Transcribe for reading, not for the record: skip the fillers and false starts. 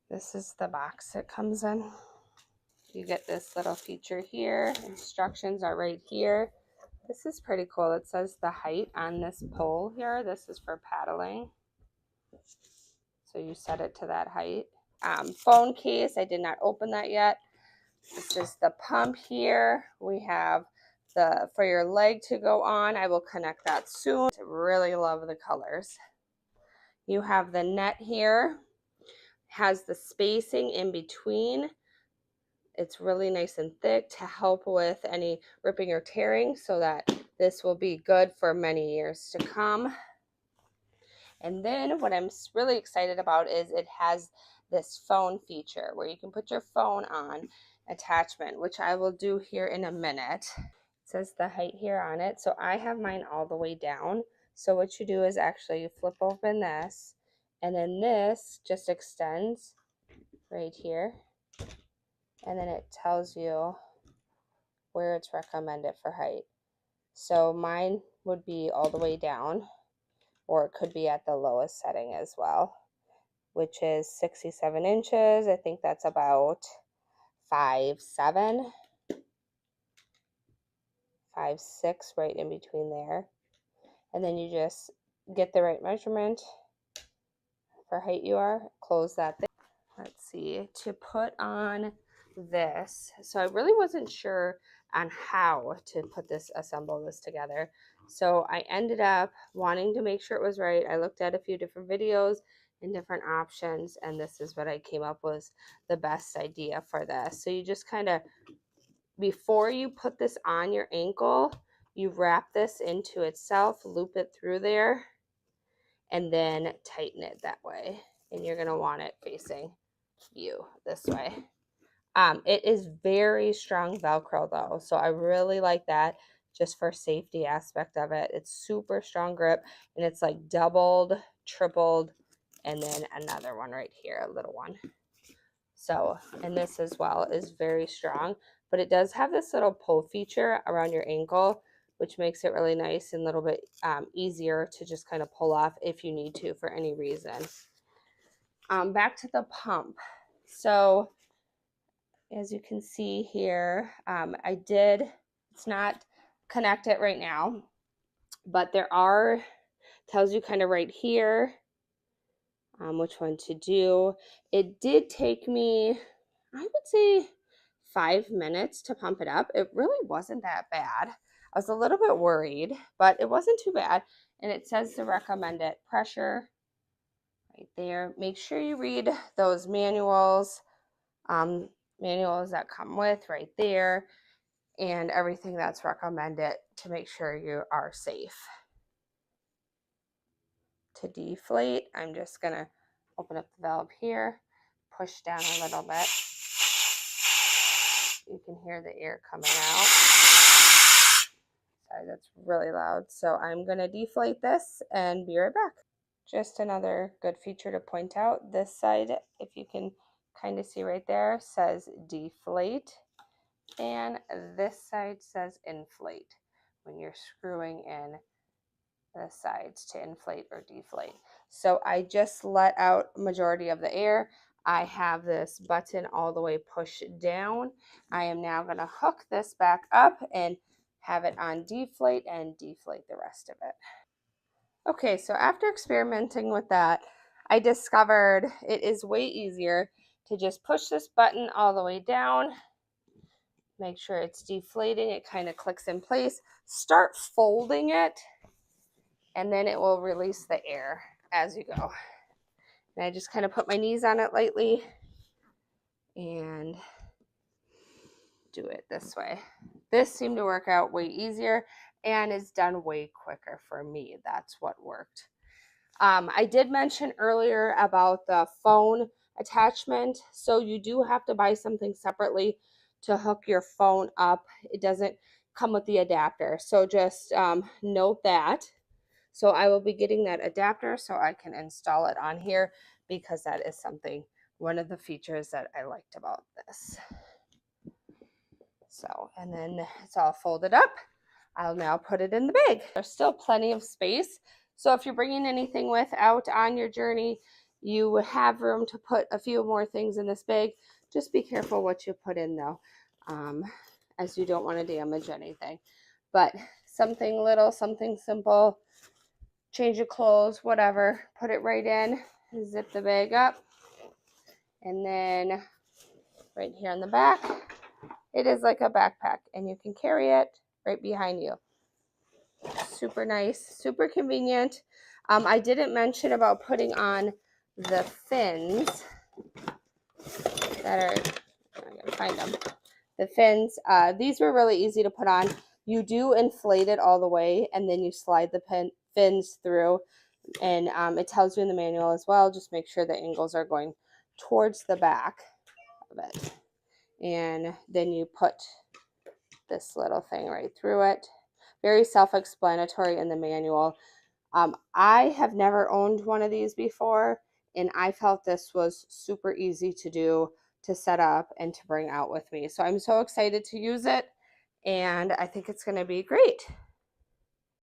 This is the box it comes in. You get this little feature here. Instructions are right here. This is pretty cool. It says the height on this pole here. This is for paddling. So you set it to that height. Phone case, I did not open that yet. This is the pump here. We have the for your leg to go on. I will connect that soon. I really love the colors. You have the net here. Has the spacing in between. It's really nice and thick to help with any ripping or tearing so that this will be good for many years to come. And then what I'm really excited about is it has this phone feature where you can put your phone on attachment, which I will do here in a minute. It says the height here on it. So I have mine all the way down. So what you do is actually you flip open this, and then this just extends right here. And then it tells you where it's recommended for height. So mine would be all the way down, or it could be at the lowest setting as well, which is 67 inches. I think that's about 5'7", 5'6", right in between there. And then you just get the right measurement for height you are, close that thing. Let's see, to put on this. So I really wasn't sure on how to assemble this together. So I ended up wanting to make sure it was right. I looked at a few different videos and different options, and this is what I came up with the best idea for this. So you just kind of, before you put this on your ankle, you wrap this into itself, loop it through there, and then tighten it that way. And you're going to want it facing you this way. It is very strong Velcro though, so I really like that just for safety aspect of it. It's super strong grip, and it's like doubled, tripled, and then another one right here, a little one. So, and this as well is very strong, but it does have this little pull feature around your ankle, which makes it really nice and a little bit easier to just kind of pull off if you need to for any reason. Back to the pump. So as you can see here, it's not connected right now, but tells you kind of right here which one to do. It did take me, I would say, 5 minutes to pump it up. It really wasn't that bad. I was a little bit worried, but it wasn't too bad. And it says the recommended pressure right there. Make sure you read those manuals that come with right there, and everything that's recommended to make sure you are safe. To deflate, I'm just going to open up the valve here, push down a little bit. You can hear the air coming out. Sorry, that's really loud. So I'm going to deflate this and be right back. Just another good feature to point out. This side, if you can kind of see right there, says deflate. And this side says inflate when you're screwing in the sides to inflate or deflate. So I just let out majority of the air. I have this button all the way pushed down. I am now going to hook this back up and have it on deflate and deflate the rest of it. Okay, so after experimenting with that, I discovered it is way easier to just push this button all the way down. Make sure it's deflating. It kind of clicks in place. Start folding it, and then it will release the air as you go. And I just kind of put my knees on it lightly and do it this way. This seemed to work out way easier and is done way quicker for me. That's what worked. I did mention earlier about the phone attachment. So you do have to buy something separately to hook your phone up. It doesn't come with the adapter. So just note that. So I will be getting that adapter so I can install it on here, because that is one of the features that I liked about this. So, and then it's all folded up. I'll now put it in the bag. There's still plenty of space. So if you're bringing anything out on your journey, You would have room to put a few more things in this bag. Just be careful what you put in though, as you don't want to damage anything. But something little, something simple, change of clothes, whatever, put it right in, zip the bag up, and then right here on the back, it is like a backpack, and you can carry it right behind you. Super nice, super convenient. I didn't mention about putting on the fins that are, I'm gonna find them. The fins, these were really easy to put on. You do inflate it all the way, and then you slide the fins through, and it tells you in the manual as well. Just make sure the angles are going towards the back of it, and then you put this little thing right through it. Very self-explanatory in the manual. I have never owned one of these before, and I felt this was super easy to do, to set up, and to bring out with me. So I'm so excited to use it, and I think it's going to be great.